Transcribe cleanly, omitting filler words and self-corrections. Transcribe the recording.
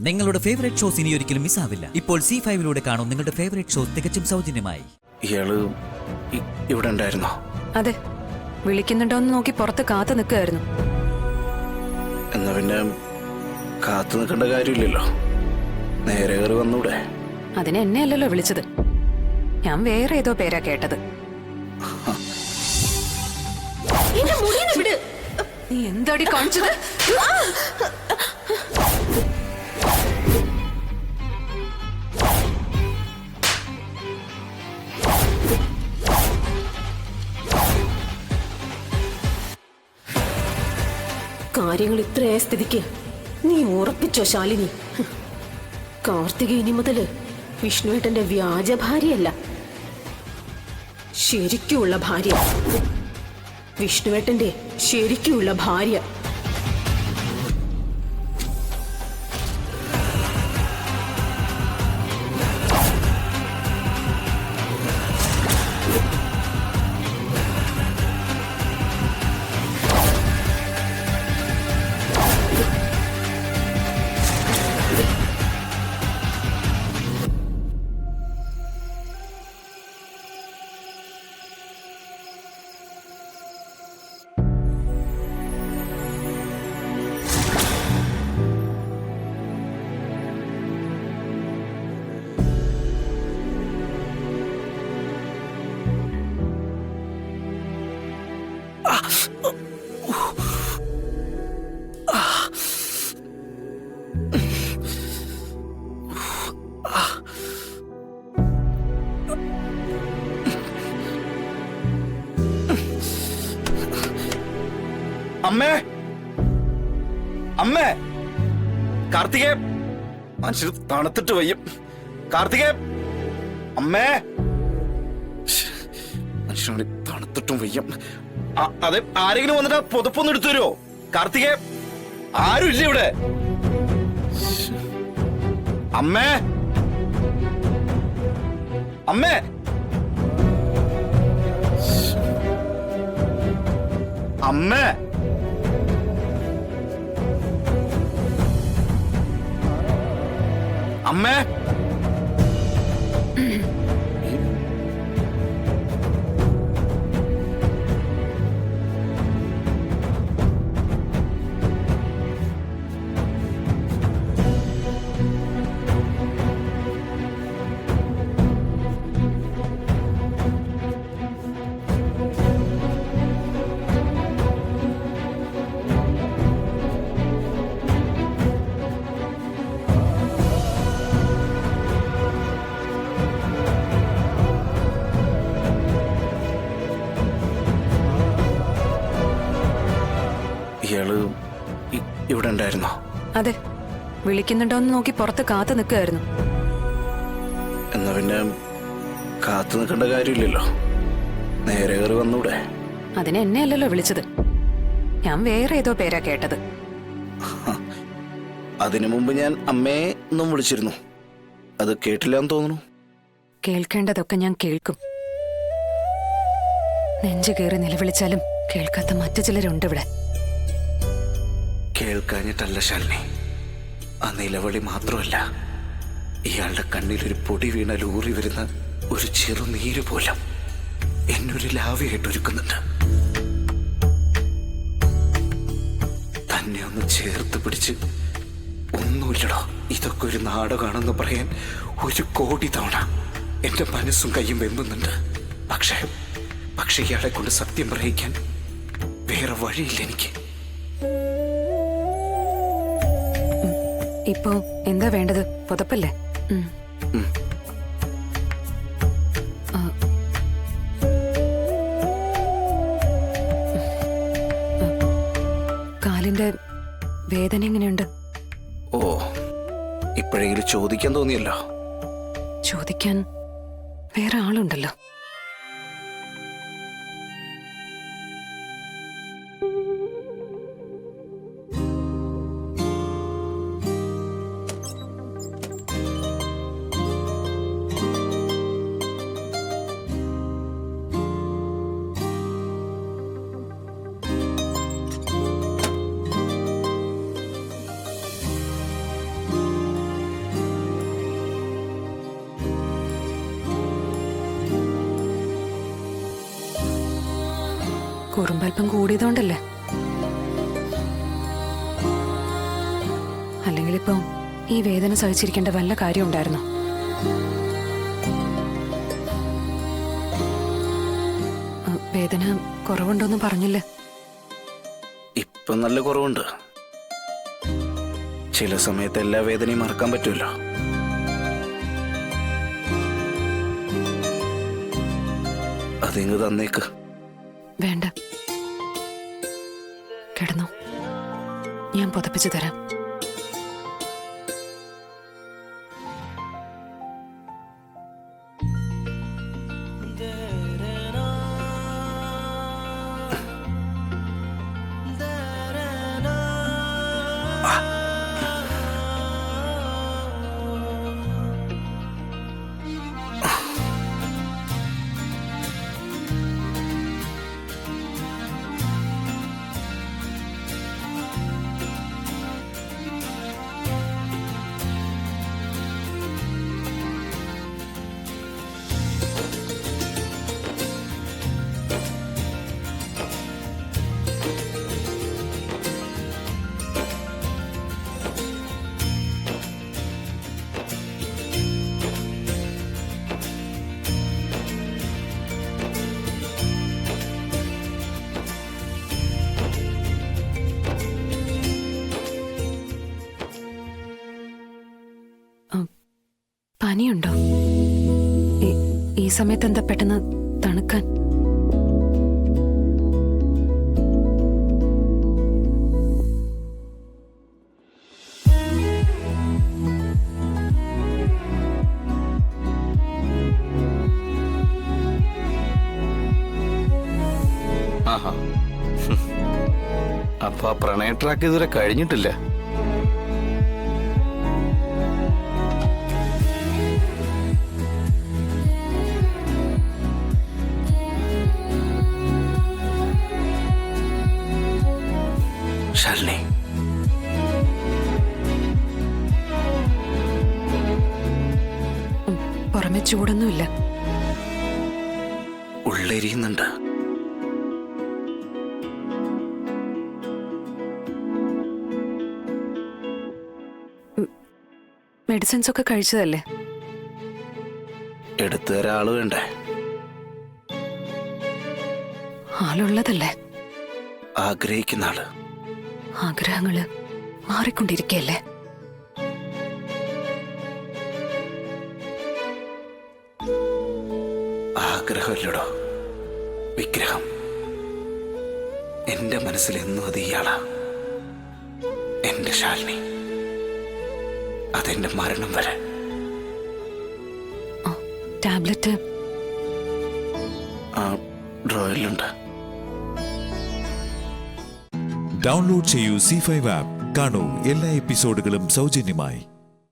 നിങ്ങളുടെ favourite shows ഇനി ഒരിക്കലും മിസ്സാവില്ല. ഇപ്പോൾ C5 കാണും നിങ്ങളുടെ ഫേവറേറ്റ് ഷോസ് തികച്ചും സൗജന്യമായി. ഇയാള് ഇവിടെ ഉണ്ടായിരുന്നോ? അതെ, വിളിക്കുന്നുണ്ടോന്ന് നോക്കി പുറത്ത് കാത്തു നിൽക്കുകയായിരുന്നു. എന്നാ പിന്നെ കാത്തു നിൽക്കേണ്ട കാര്യമില്ലല്ലോ, നേരെ കയറി വന്നൂടെ? അതിന് എന്നെ അല്ലല്ലോ വിളിച്ചത്, ഞാൻ വേറെ ഏതോ പേരാ കേട്ടത്. നീ എന്താടി കാണിച്ചത്? കാര്യങ്ങൾ ഇത്രയായ സ്ഥിതിക്ക് നീ ഉറപ്പിച്ചോ ശാലിനി? കാർത്തിക ഇനി മുതല് വിഷ്ണുവേട്ടന്റെ വ്യാജ ഭാര്യയല്ല, ശരിക്കുള്ള ഭാര്യ. വിഷ്ണുവേട്ടന്റെ ശരിക്കുള്ള ഭാര്യ. അമ്മേ, അമ്മേ, കാർത്തികേ, മനുഷ്യർ തണുത്തിട്ട് വയ്യ. കാർത്തികേ, അമ്മേ, മനുഷ്യന് തണുത്തിട്ടും വയ്യ. അതെ, ആരെങ്കിലും വന്നിട്ട് പുതപ്പൊന്നും എടുത്തു തരുമോ? കാർത്തികേ, ആരും ഇല്ല ഇവിടെ. അമ്മേ, അമ്മേ, അമ്മേ, അമ്മേ. ഇയാള് ഇവിടെ ഉണ്ടായിരുന്നോ? അതെ, വിളിക്കുന്നുണ്ടോന്ന് നോക്കി പുറത്ത് കാത്തു നിൽക്കുകയായിരുന്നു. എന്നാ പിന്നെ കാത്തു നിൽക്കേണ്ട കാര്യമില്ലല്ലോ, നേരെ കയറി വന്നൂടെ? അതിന് എന്നെ അല്ലല്ലോ വിളിച്ചത്, ഞാൻ വേറെ ഏതോ പേരാ കേട്ടത്. അതിനു മുമ്പ് ഞാൻ അമ്മയെ എന്നും വിളിച്ചിരുന്നു, അത് കേട്ടില്ലാന്ന് തോന്നുന്നു. കേൾക്കേണ്ടതൊക്കെ ഞാൻ കേൾക്കും. നെഞ്ചു കയറി നിലവിളിച്ചാലും കേൾക്കാത്ത മറ്റു ചിലരുണ്ട് ഇവിടെ. കേൾക്കാഞ്ഞിട്ടല്ല ശാലിനി, ആ നിലവിളി മാത്രമല്ല, ഇയാളുടെ കണ്ണിലൊരു പൊടി വീണാൽ ഊറി വരുന്ന ഒരു ചെറുനീര് പോലും എന്നൊരു ലാവയായിട്ടൊരുക്കുന്നുണ്ട്. തന്നെ ഒന്ന് ചേർത്ത് പിടിച്ച് ഒന്നുമില്ലടോ, ഇതൊക്കെ ഒരു നാടകമാണെന്ന് പറയാൻ 1 കോടി തവണ എന്റെ മനസ്സും കയ്യും വെമ്പുന്നുണ്ട്. പക്ഷേ ഇയാളെ കൊണ്ട് സത്യം പറയിക്കാൻ വേറെ വഴിയില്ല എനിക്ക്. ഇപ്പോ എന്താ വേണ്ടത്? പുതപ്പല്ലേ? കാലിന്റെ വേദന എങ്ങനെയുണ്ട്? ഓ, ഇപ്പോഴെങ്കിലും ചോദിക്കാൻ തോന്നിയല്ലോ. ചോദിക്കാൻ വേറെ ആളുണ്ടല്ലോ. കുറുമ്പൽപ്പം കൂടിയതുകൊണ്ടല്ലേ? അല്ലെങ്കിൽ ഇപ്പൊ ഈ വേദന സഹിച്ചിരിക്കേണ്ട വല്ല കാര്യം ഉണ്ടായിരുന്നോ? വേദന കുറവുണ്ടോന്ന് പറഞ്ഞില്ലേ? ഇപ്പൊ നല്ല കുറവുണ്ട്. ചില സമയത്ത് എല്ലാ വേദനയും മറക്കാൻ പറ്റുമല്ലോ. അതിങ്ങ് തന്നേക്ക്. വേണ്ട, കിടന്നോ, ഞാൻ പുതപ്പിച്ചു തരാം. പനിയുണ്ടോ? ഈ സമയത്ത് എന്താ പെട്ടെന്ന് തണുക്കാൻ? അപ്പൊ ആ പ്രണയ ട്രാക്ക് ഇതുവരെ കഴിഞ്ഞിട്ടില്ല. ശാലിനി, പുറമെ ചൂടൊന്നുമില്ല, ഉള്ളെരിയുന്നുണ്ട്. മെഡിസിൻസ് ഒക്കെ കഴിച്ചതല്ലേ? എടുത്തു തരാൻ ആള് വേണ്ടേ? ആളുള്ളതല്ലേ? ആഗ്രഹിക്കുന്ന ആള്. ആഗ്രഹങ്ങള് മാറിക്കൊണ്ടിരിക്കല്ലേ? ആഗ്രഹമില്ലടോ, വിഗ്രഹം. എന്റെ മനസ്സിൽ എന്നും അത് ഇയാളാ, എന്റെ ശാലിനി. അതെന്റെ മരണം വരെ. ടാബ്ലറ്റ് ആ ഡ്രോയിലുണ്ട്. ഡൗൺലോഡ് ചെയ്യൂ C5 ആപ്പ്. കാണൂ എല്ലാ എപ്പിസോഡുകളും സൗജന്യമായി.